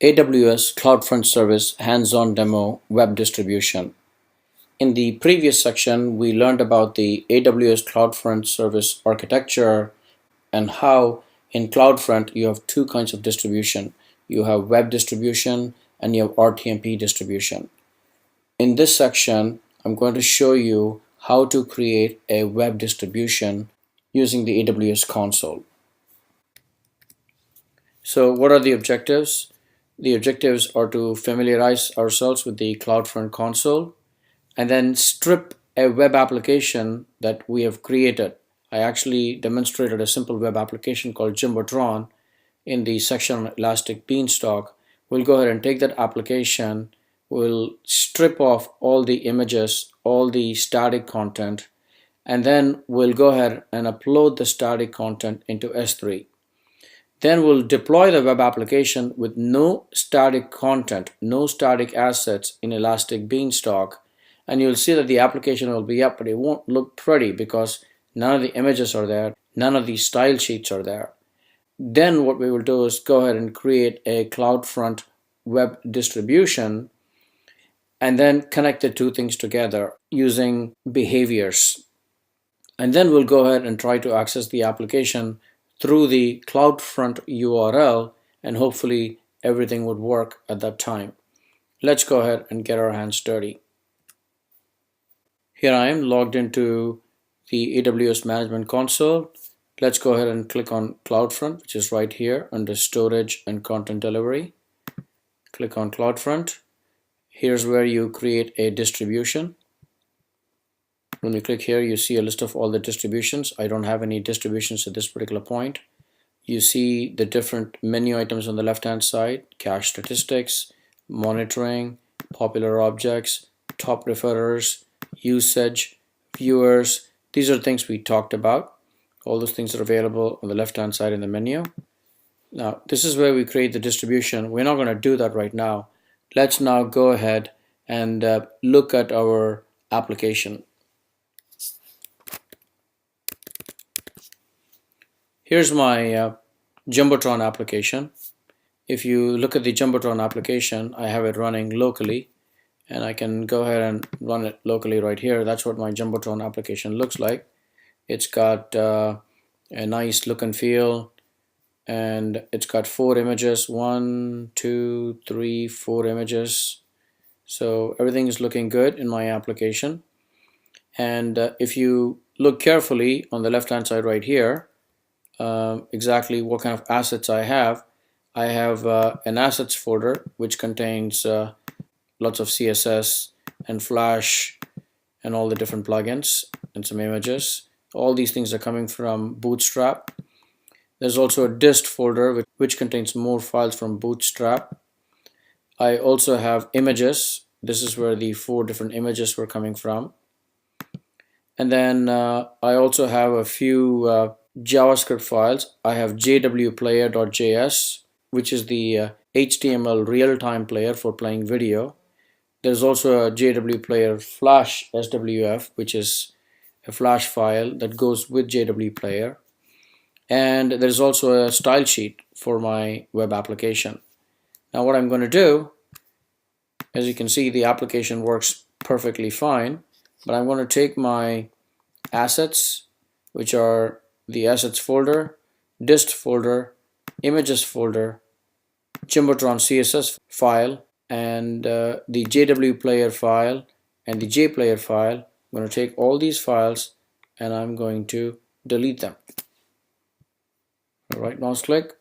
AWS CloudFront Service Hands-on Demo Web Distribution. In the previous section, we learned about the AWS CloudFront Service architecture and how in CloudFront you have two kinds of distribution. You have web distribution and you have RTMP distribution. In this section, I'm going to show you how to create a web distribution using the AWS console. So what are the objectives? The objectives are to familiarize ourselves with the CloudFront console and then strip a web application that we have created. I actually demonstrated a simple web application called Jumbotron in the section on Elastic Beanstalk. We'll go ahead and take that application, we'll strip off all the images, all the static content, and then we'll go ahead and upload the static content into S3. Then we'll deploy the web application with no static content, no static assets in Elastic Beanstalk. And you'll see that the application will be up, but it won't look pretty because none of the images are there, none of the style sheets are there. Then what we will do is go ahead and create a CloudFront web distribution and then connect the two things together using behaviors. And then we'll go ahead and try to access the application through the CloudFront URL, and hopefully everything would work at that time. Let's go ahead and get our hands dirty. Here I am logged into the AWS Management Console. Let's go ahead and click on CloudFront, which is right here under Storage and Content Delivery. Click on CloudFront. Here's where you create a distribution. When you click here, you see a list of all the distributions. I don't have any distributions at this particular point. You see the different menu items on the left-hand side: cache statistics, monitoring, popular objects, top referrers, usage, viewers. These are things we talked about. All those things are available on the left-hand side in the menu. Now, this is where we create the distribution. We're not going to do that right now. Let's now go ahead and look at our application. Here's my Jumbotron application. If you look at the Jumbotron application, I have it running locally, and I can go ahead and run it locally right here. That's what my Jumbotron application looks like. It's got a nice look and feel, and it's got 4 images. 1, 2, 3, 4 images. So everything is looking good in my application. And if you look carefully on the left-hand side right here, exactly what kind of assets I have. I have an assets folder which contains lots of CSS and Flash and all the different plugins and some images. All these things are coming from Bootstrap. There's also a dist folder which contains more files from Bootstrap. I also have images. This is where the 4 different images were coming from. And then I also have a few JavaScript files. I have jwplayer.js, which is the HTML real-time player for playing video. There's also a jwplayer flash SWF, which is a flash file that goes with jwplayer. And there's also a style sheet for my web application. Now what I'm going to do, as you can see, the application works perfectly fine, but I'm going to take my assets, which are the assets folder, dist folder, images folder, Jumbotron CSS file, and the jwplayer file and the jplayer file. I'm going to take all these files and I'm going to delete them. Right mouse click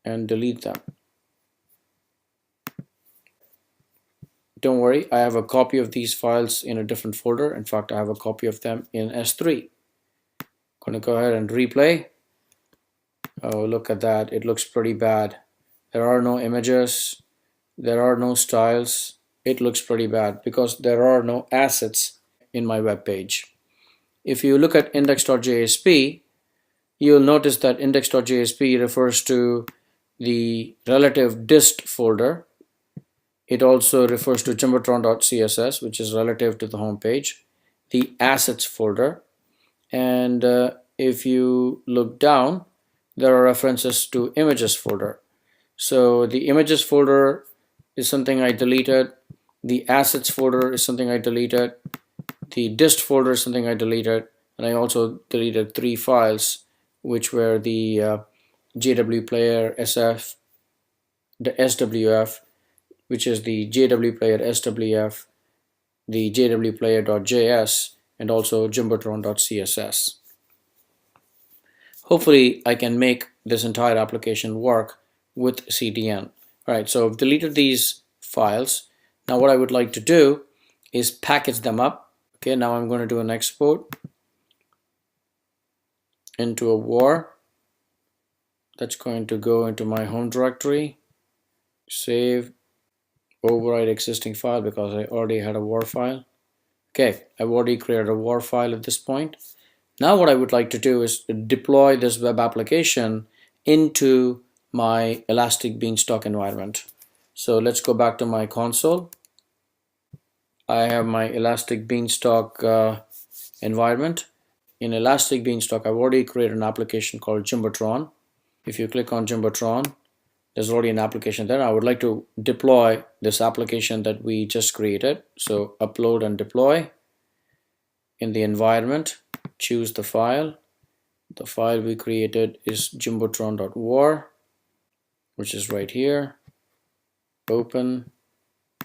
and delete them. Don't worry, I have a copy of these files in a different folder. In fact, I have a copy of them in S3. I'm going to go ahead and replay. Oh, look at that. It looks pretty bad. There are no images. There are no styles. It looks pretty bad because there are no assets in my web page. If you look at index.jsp, you'll notice that index.jsp refers to the relative dist folder. It also refers to jumbotron.css, which is relative to the home page, the assets folder, and if you look down, there are references to images folder. So the images folder is something I deleted. The assets folder is something I deleted. The dist folder is something I deleted. And I also deleted 3 files, which were the JW Player SF, the SWF, which is the JW Player SWF, the JW Player.js, and also Jumbotron.css. Hopefully I can make this entire application work with CDN. Alright, so I've deleted these files. Now what I would like to do is package them up. Okay, now I'm going to do an export into a war. That's going to go into my home directory. Save, override existing file because I already had a war file. Okay, I've already created a war file at this point. Now what I would like to do is deploy this web application into my Elastic Beanstalk environment. So let's go back to my console. I have my Elastic Beanstalk environment. In Elastic Beanstalk, I've already created an application called Jumbotron. If you click on Jumbotron, there's already an application there. I would like to deploy this application that we just created. So upload and deploy. In the environment, choose the file. The file we created is jumbotron.war, which is right here. Open,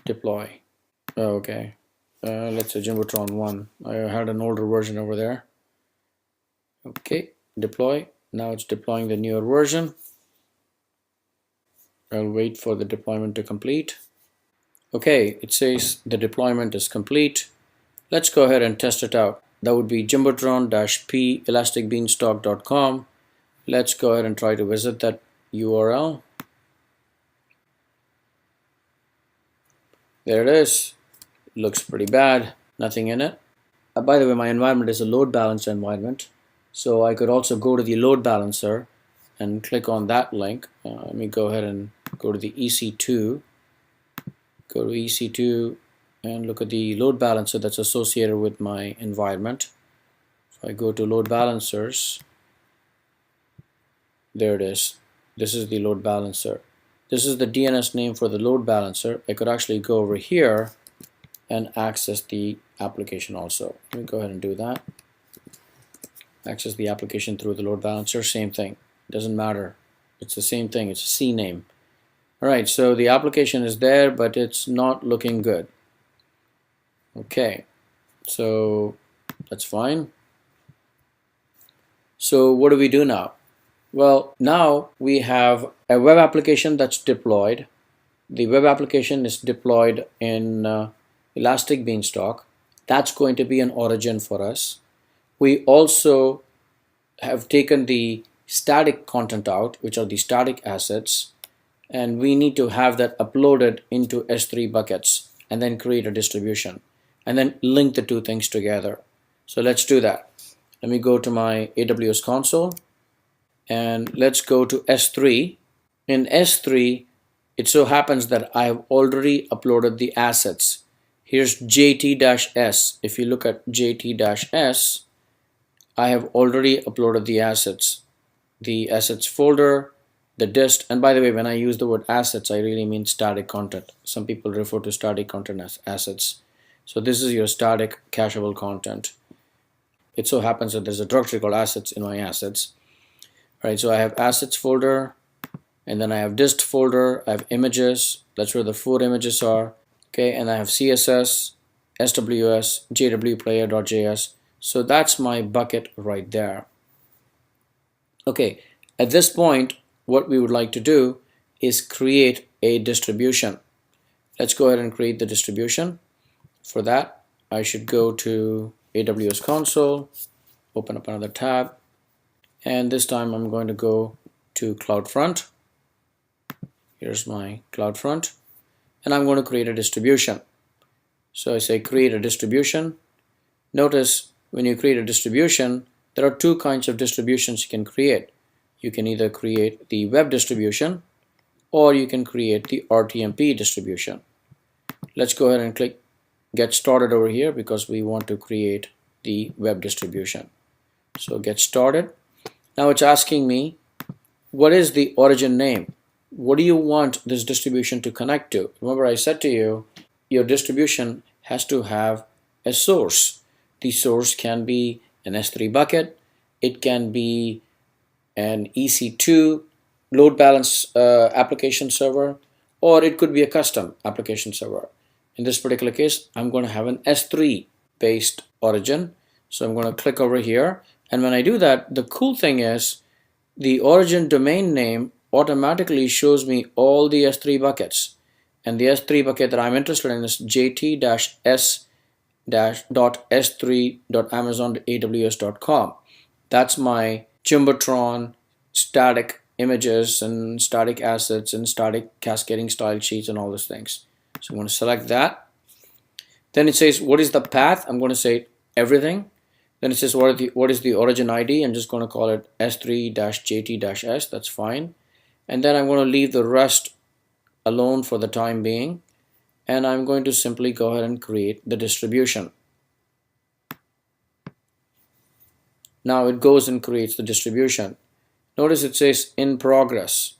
deploy. Okay, let's say Jumbotron 1. I had an older version over there. Okay, deploy. Now it's deploying the newer version. I'll wait for the deployment to complete. Okay, it says the deployment is complete. Let's go ahead and test it out. That would be jumbotron-p elasticbeanstalk.com. Let's go ahead and try to visit that URL. There it is. Looks pretty bad. Nothing in it. By the way, my environment is a load balancer environment. So I could also go to the load balancer and click on that link. Let me go ahead and go to the EC2. Go to EC2 and look at the load balancer that's associated with my environment. If I go to load balancers, there it is. This is the load balancer. This is the DNS name for the load balancer. I could actually go over here and access the application also. Let me go ahead and do that. Access the application through the load balancer, same thing. It doesn't matter. It's the same thing. It's a C name. Alright, so the application is there, but it's not looking good. Okay, so that's fine. So what do we do now? Well, now we have a web application that's deployed. The web application is deployed in Elastic Beanstalk. That's going to be an origin for us. We also have taken the static content out, which are the static assets, and we need to have that uploaded into S3 buckets and then create a distribution and then link the two things together. So let's do that. Let me go to my AWS console and let's go to S3. In S3, it so happens that I have already uploaded the assets. Here's JT-S. If you look at JT-S, I have already uploaded the assets folder, the dist, and by the way, when I use the word assets, I really mean static content. Some people refer to static content as assets. So this is your static cacheable content. It so happens that there's a directory called assets in my assets. All right, so I have assets folder, and then I have dist folder, I have images, that's where the 4 images are. Okay, and I have CSS, SWS, JWPlayer.js. So that's my bucket right there. Okay, at this point, what we would like to do is create a distribution. Let's go ahead and create the distribution. For that, I should go to AWS console, open up another tab, and this time I'm going to go to CloudFront. Here's my CloudFront, and I'm going to create a distribution. So I say create a distribution. Notice when you create a distribution, there are 2 kinds of distributions you can create. You can either create the web distribution or you can create the RTMP distribution. Let's go ahead and click get started over here because we want to create the web distribution. So get started. Now it's asking me what is the origin name. what do you want this distribution to connect to? Remember I said to you, your distribution has to have a source. The source can be an S3 bucket, it can be an EC2 load balance application server, or it could be a custom application server. In this particular case, I'm going to have an S3 based origin. So I'm going to click over here. And when I do that, the cool thing is the origin domain name automatically shows me all the S3 buckets. And the S3 bucket that I'm interested in is jt-s-s3.amazon.aws.com. That's my Jumbotron static images and static assets and static cascading style sheets and all those things. So I'm going to select that. Then it says, what is the path? I'm going to say everything. Then it says, what is the origin ID? I'm just going to call it S3-JT-S. That's fine. And then I'm going to leave the rest alone for the time being. And I'm going to simply go ahead and create the distribution. Now it goes and creates the distribution. Notice it says in progress.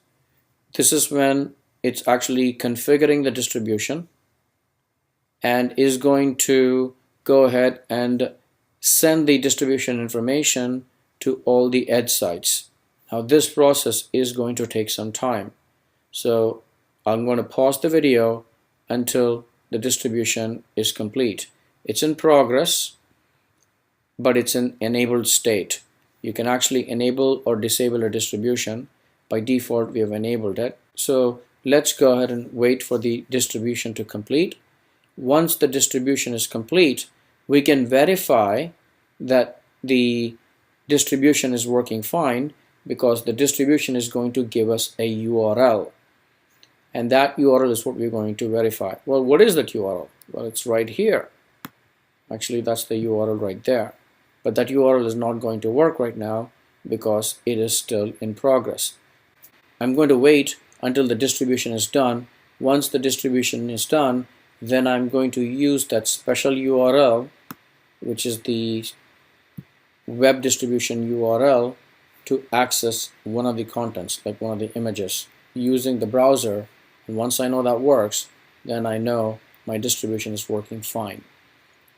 This is when it's actually configuring the distribution and is going to go ahead and send the distribution information to all the edge sites. Now this process is going to take some time. So I'm going to pause the video until the distribution is complete. It's in progress, but it's in enabled state. You can actually enable or disable a distribution. By default, we have enabled it. So let's go ahead and wait for the distribution to complete. Once the distribution is complete, we can verify that the distribution is working fine because the distribution is going to give us a URL. And that URL is what we're going to verify. Well, what is that URL? Well, it's right here. Actually, that's the URL right there. But that URL is not going to work right now because it is still in progress. I'm going to wait until the distribution is done. Once the distribution is done, then I'm going to use that special URL, which is the web distribution URL, to access one of the contents, like one of the images, using the browser. And once I know that works, then I know my distribution is working fine.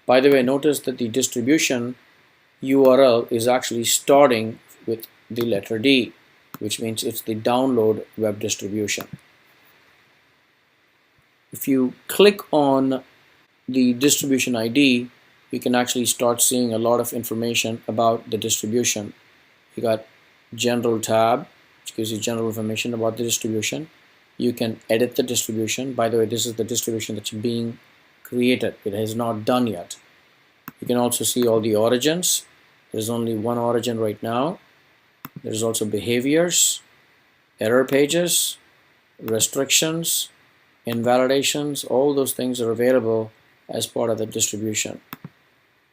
By the way, notice that the distribution URL is actually starting with the letter D, which means it's the download web distribution. If you click on the distribution ID, you can actually start seeing a lot of information about the distribution. You got general tab, which gives you general information about the distribution. You can edit the distribution. By the way, this is the distribution that's being created. It is not done yet. You can also see all the origins. There's only one origin right now. There's also behaviors, error pages, restrictions, invalidations. All those things are available as part of the distribution.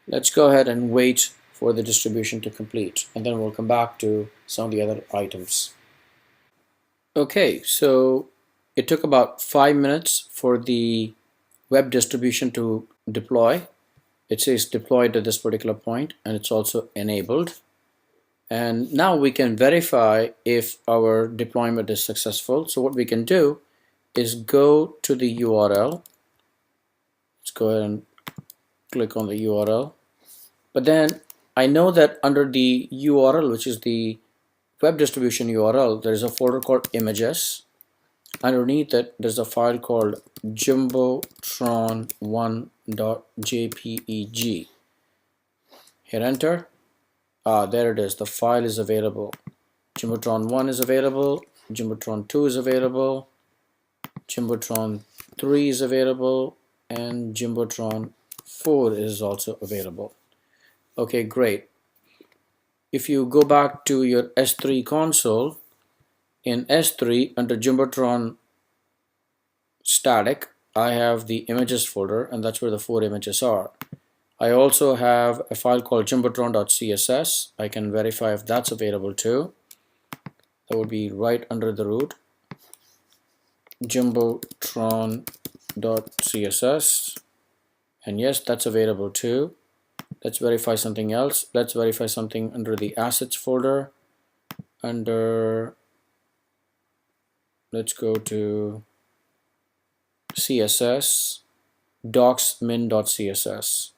Let's go ahead and wait for the distribution to complete, and then we'll come back to some of the other items. Okay, so it took about 5 minutes for the web distribution to deploy. It says deployed at this particular point, and it's also enabled. And now we can verify if our deployment is successful. So what we can do is go to the URL. Let's go ahead and click on the URL. But then I know that under the URL, which is the web distribution URL, there's a folder called images. Underneath it, there's a file called jumbotron1.jpeg. Hit enter. There it is. The file is available. Jumbotron1 is available. Jumbotron2 is available. Jumbotron3 is available. And Jumbotron4 is also available. Okay, great. If you go back to your S3 console, in S3 under Jumbotron static, I have the images folder, and that's where the 4 images are. I also have a file called jumbotron.css. I can verify if that's available too. That would be right under the root. Jumbotron.css. And yes, that's available too. Let's verify something else. Let's verify something under the assets folder. Under let's go to CSS docs min.css.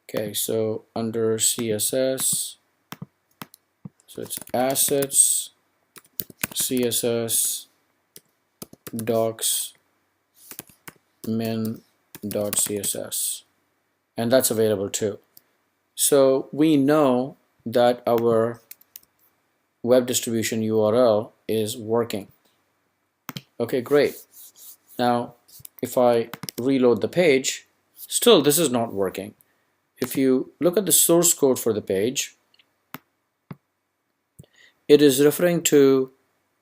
Okay, so under CSS, so it's assets CSS docs min.css, and that's available too. So we know that our web distribution URL is working. Okay, great. Now if I reload the page, still this is not working. If you look at the source code for the page, it is referring to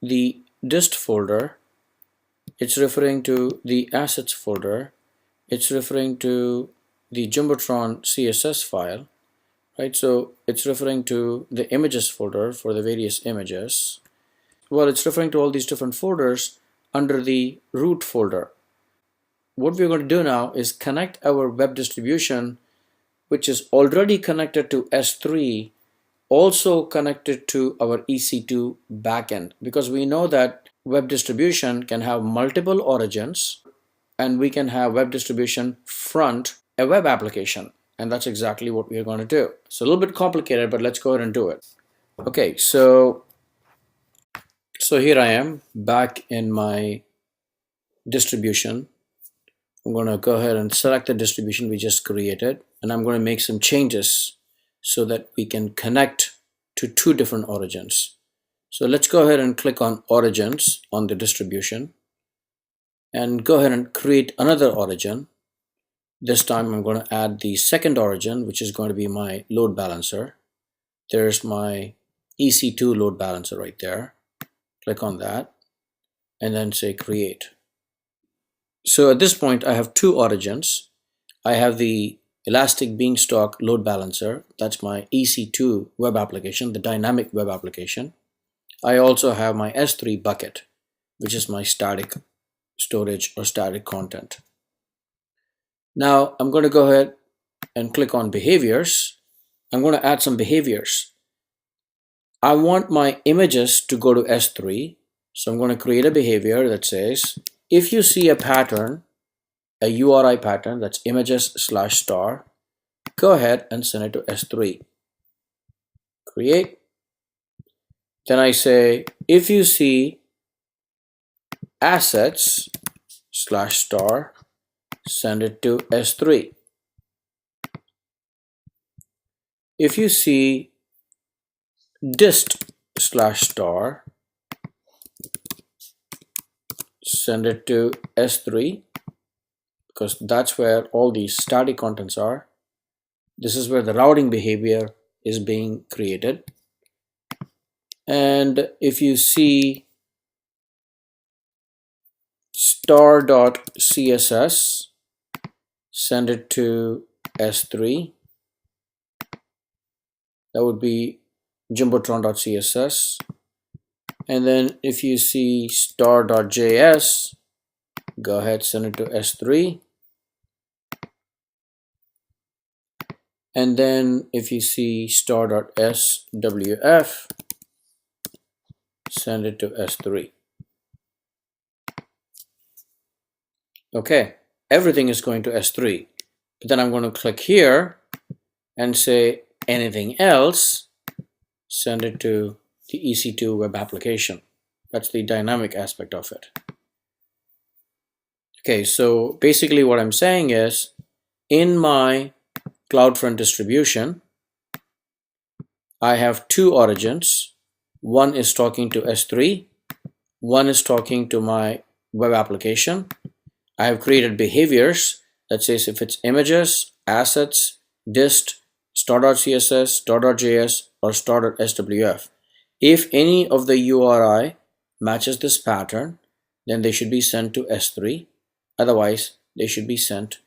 the dist folder, it's referring to the assets folder, it's referring to the Jumbotron CSS file, right? So it's referring to the images folder for the various images. Well, it's referring to all these different folders under the root folder. What we're going to do now is connect our web distribution, which is already connected to S3, also connected to our EC2 backend, because we know that web distribution can have multiple origins, and we can have web distribution front a web application, and that's exactly what we are going to do. It's a little bit complicated, but let's go ahead and do it. Okay, so here I am back in my distribution. I'm going to go ahead and select the distribution we just created, and I'm going to make some changes so that we can connect to two different origins. So let's go ahead and click on origins on the distribution and go ahead and create another origin. This time I'm going to add the second origin, which is going to be my load balancer. There's my EC2 load balancer right there. Click on that and then say create. So at this point I have two origins. I have the Elastic Beanstalk load balancer, that's my EC2 web application, the dynamic web application. I also have my S3 bucket, which is my static storage or static content. Now I'm going to go ahead and click on behaviors. I'm going to add some behaviors. I want my images to go to S3, so I'm going to create a behavior that says if you see a pattern, a URI pattern that's images/star, go ahead and send it to S3. Create. Then I say if you see assets/star, send it to S3. If you see dist/star, send it to S3, because that's where all these static contents are. This is where the routing behavior is being created. And if you see star.css, send it to S3. That would be jumbotron.css. And then if you see star.js, go ahead, send it to S3. And then if you see star.swf, send it to S3. Okay, everything is going to S3. But then I'm going to click here and say anything else, send it to the EC2 web application. That's the dynamic aspect of it. Okay, so basically what I'm saying is in my CloudFront distribution, I have two origins. One is talking to S3, one is talking to my web application. I have created behaviors that says if it's images, assets, dist, star.css, star.js, or star.swf. If any of the URI matches this pattern, then they should be sent to S3. Otherwise, they should be sent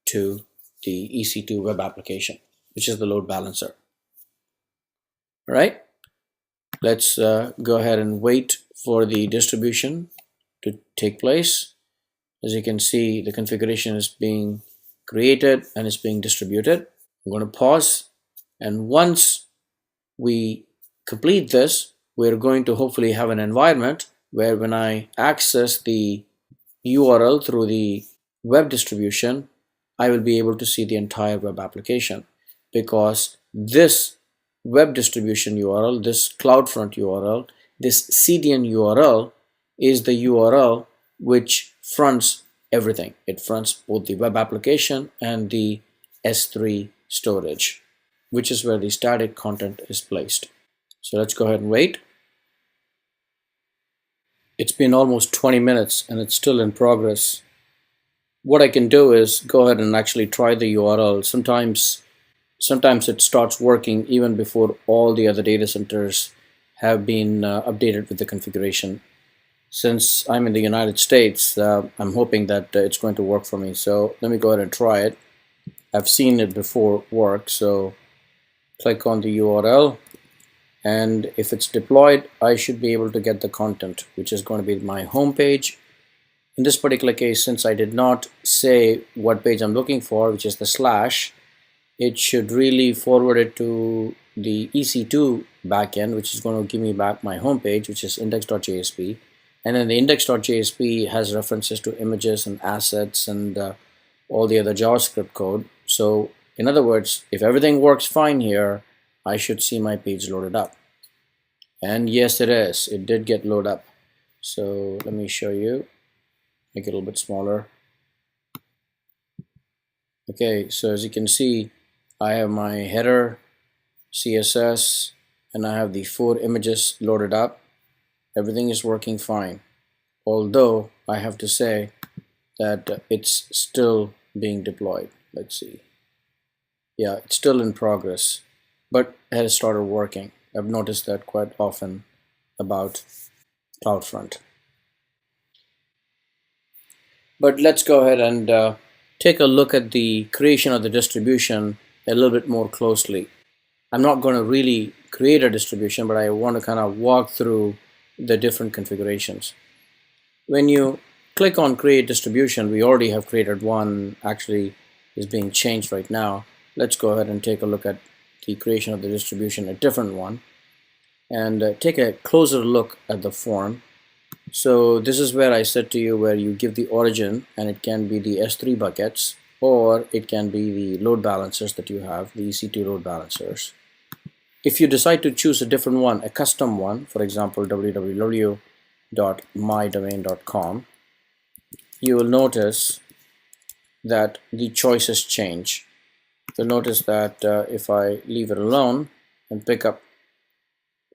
to the EC2 web application, which is the load balancer. All right, let's go ahead and wait for the distribution to take place. As you can see, the configuration is being created and is being distributed. I'm going to pause, and once we complete this, we're going to hopefully have an environment where when I access the URL through the web distribution, I will be able to see the entire web application, because this web distribution URL, this CloudFront URL, this CDN URL is the URL which fronts everything. It fronts both the web application and the S3 storage, which is where the static content is placed. So let's go ahead and wait. It's been almost 20 minutes and it's still in progress. What I can do is go ahead and actually try the URL. Sometimes it starts working even before all the other data centers have been updated with the configuration. Since I'm in the United States, I'm hoping that it's going to work for me. So let me go ahead and try it. I've seen it before work, so click on the URL, and if it's deployed, I should be able to get the content, which is going to be my home page. In this particular case, since I did not say what page I'm looking for, which is the slash, it should really forward it to the EC2 backend, which is going to give me back my home page, which is index.jsp. And then the index.jsp has references to images and assets and all the other JavaScript code. So in other words, if everything works fine here, I should see my page loaded up. And yes, it is. It did get loaded up. So let me show you. Make it a little bit smaller. Okay, so as you can see, I have my header, CSS, and I have the 4 images loaded up. Everything is working fine. Although I have to say that it's still being deployed. Let's see. Yeah, it's still in progress, but it has started working. I've noticed that quite often about CloudFront. But let's go ahead and take a look at the creation of the distribution a little bit more closely. I'm not going to really create a distribution, but I want to kind of walk through the different configurations. When you click on create distribution, we already have created one, actually is being changed right now. Let's go ahead and take a look at the creation of the distribution, a different one, and take a closer look at the form. So this is where I said to you where you give the origin, and it can be the S3 buckets, or it can be the load balancers that you have, the EC2 load balancers. If you decide to choose a different one, a custom one, for example www.mydomain.com, you will notice that the choices change. You'll notice that if I leave it alone and pick up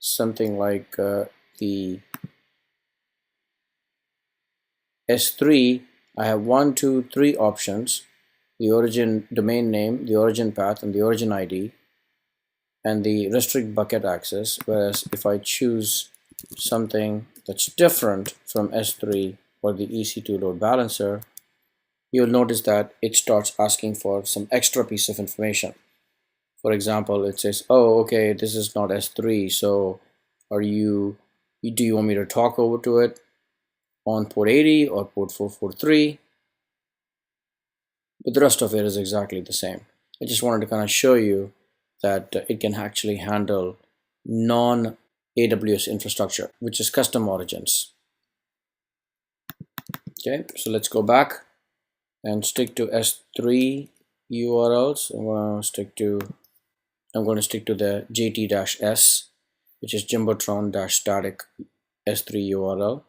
something like the S3, I have 1, 2, 3 options: the origin domain name, the origin path, and the origin ID, and the restrict bucket access. Whereas if I choose something that's different from S3 or the EC2 load balancer, you'll notice that it starts asking for some extra piece of information. For example, it says, oh, okay, this is not S3, so do you want me to talk over to it on port 80 or port 443? But the rest of it is exactly the same. I just wanted to kind of show you that it can actually handle non-AWS infrastructure, which is custom origins. Okay, so let's go back and stick to S3 URLs. I'm going to stick to the JT-S, which is jumbotron-static S3 URL.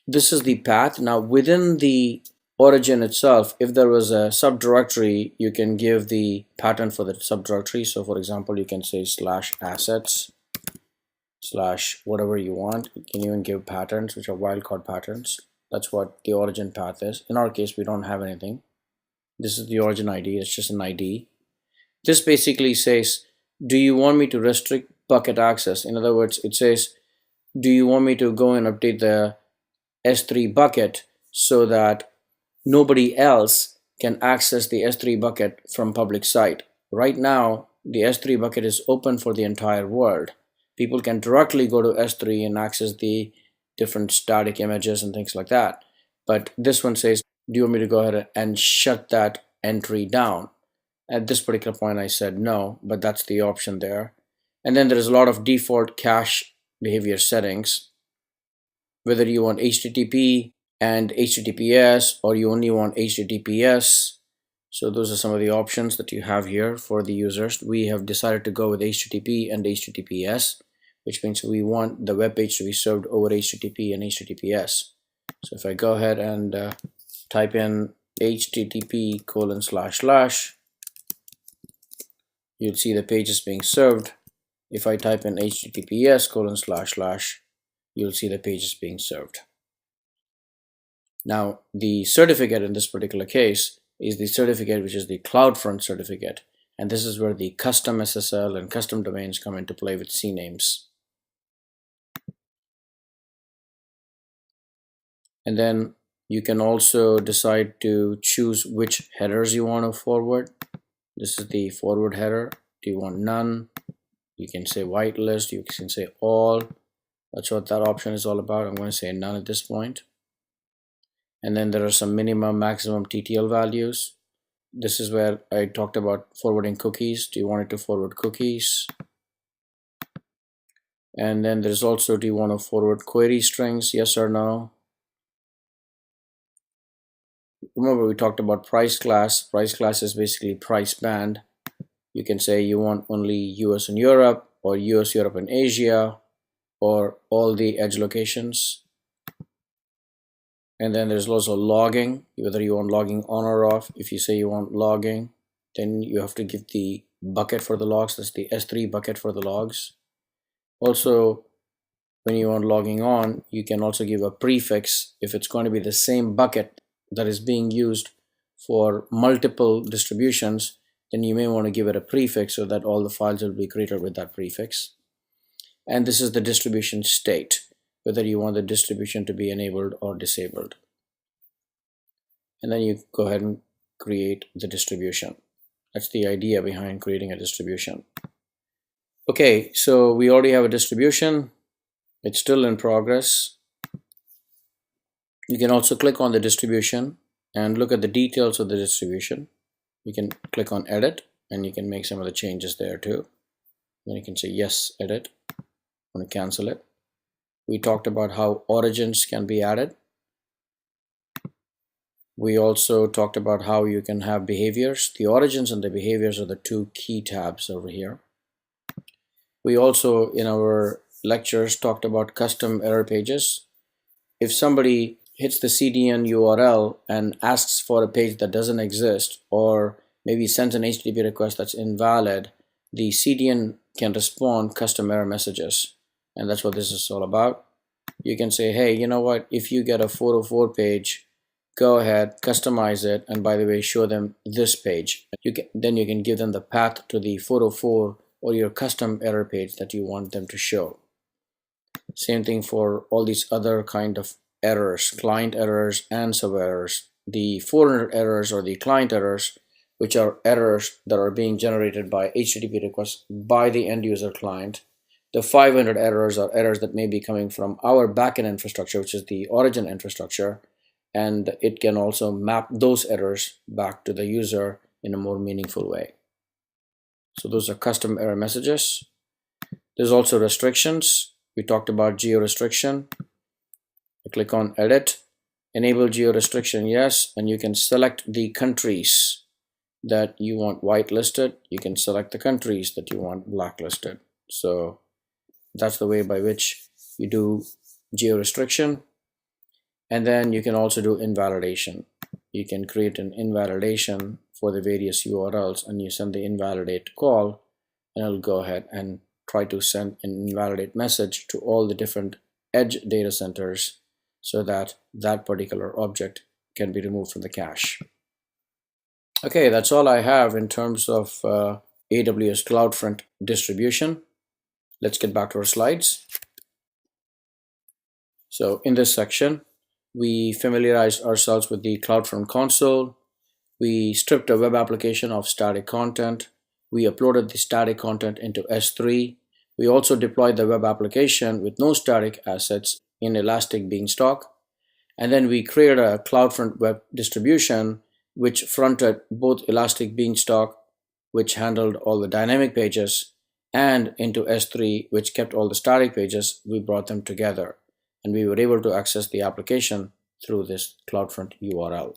This is the path. Now within the origin itself, if there was a subdirectory, you can give the pattern for the subdirectory. So for example, you can say /assets/ whatever you want. You can even give patterns, which are wildcard patterns. That's what the origin path is. In our case, we don't have anything. This is the origin ID. It's just an ID. This basically says, do you want me to restrict bucket access? In other words, it says, do you want me to go and update the S3 bucket so that nobody else can access the S3 bucket from public site? Right now, the S3 bucket is open for the entire world. People can directly go to S3 and access the different static images and things like that. But this one says, do you want me to go ahead and shut that entry down? At this particular point, I said no, but that's the option there. And then there's a lot of default cache behavior settings, whether you want HTTP and HTTPS or you only want HTTPS. So those are some of the options that you have here for the users. We have decided to go with HTTP and HTTPS, which means we want the web page to be served over HTTP and HTTPS. So if I go ahead and type in http:// you'll see the page is being served. If I type in https:// you'll see the page is being served. Now the certificate in this particular case is the certificate which is the CloudFront certificate, and this is where the custom SSL and custom domains come into play with CNAMEs. And then you can also decide to choose which headers you want to forward. This is the forward header. Do you want none? You can say whitelist, you can say all. That's what that option is all about. I'm going to say none at this point. And then there are some minimum, maximum TTL values. This is where I talked about forwarding cookies. Do you want it to forward cookies? And then there's also, do you want to forward query strings? Yes or no? Remember we talked about price class. Price class is basically price band. You can say you want only US and Europe, or US, Europe and Asia, or all the edge locations. And then there's also logging, whether you want logging on or off. If you say you want logging, then you have to give the bucket for the logs. That's the S3 bucket for the logs. Also, when you want logging on, you can also give a prefix if it's going to be the same bucket that is being used for multiple distributions. Then you may want to give it a prefix so that all the files will be created with that prefix. And this is the distribution state, whether you want the distribution to be enabled or disabled. And then you go ahead and create the distribution. That's the idea behind creating a distribution. Okay, so we already have a distribution. It's still in progress. You can also click on the distribution and look at the details of the distribution. You can click on edit and you can make some of the changes there too. Then you can say yes, edit. I'm going to cancel it. We talked about how origins can be added. We also talked about how you can have behaviors. The origins and the behaviors are the two key tabs over here. We also, in our lectures, talked about custom error pages. If somebody hits the CDN URL and asks for a page that doesn't exist, or maybe sends an HTTP request that's invalid, the CDN can respond custom error messages. And that's what this is all about. You can say, hey, you know what, if you get a 404 page, go ahead, customize it, and by the way, show them this page. Then you can give them the path to the 404 or your custom error page that you want them to show. Same thing for all these other kind of errors, client errors and sub errors. The 400 errors or the client errors, which are errors that are being generated by HTTP requests by the end user client. The 500 errors are errors that may be coming from our backend infrastructure, which is the origin infrastructure, and it can also map those errors back to the user in a more meaningful way. So those are custom error messages. There's also restrictions. We talked about geo restriction. You click on edit, enable geo restriction, yes, and you can select the countries that you want whitelisted. You can select the countries that you want blacklisted. So that's the way by which you do geo restriction. And then you can also do invalidation. You can create an invalidation for the various URLs, and you send the invalidate call, and it'll go ahead and try to send an invalidate message to all the different edge data centers so that that particular object can be removed from the cache. Okay, that's all I have in terms of AWS CloudFront distribution. Let's get back to our slides. So in this section, we familiarized ourselves with the CloudFront console. We stripped a web application of static content. We uploaded the static content into S3. We also deployed the web application with no static assets in Elastic Beanstalk. And then we created a CloudFront web distribution which fronted both Elastic Beanstalk, which handled all the dynamic pages, and into S3, which kept all the static pages, we brought them together and we were able to access the application through this CloudFront URL.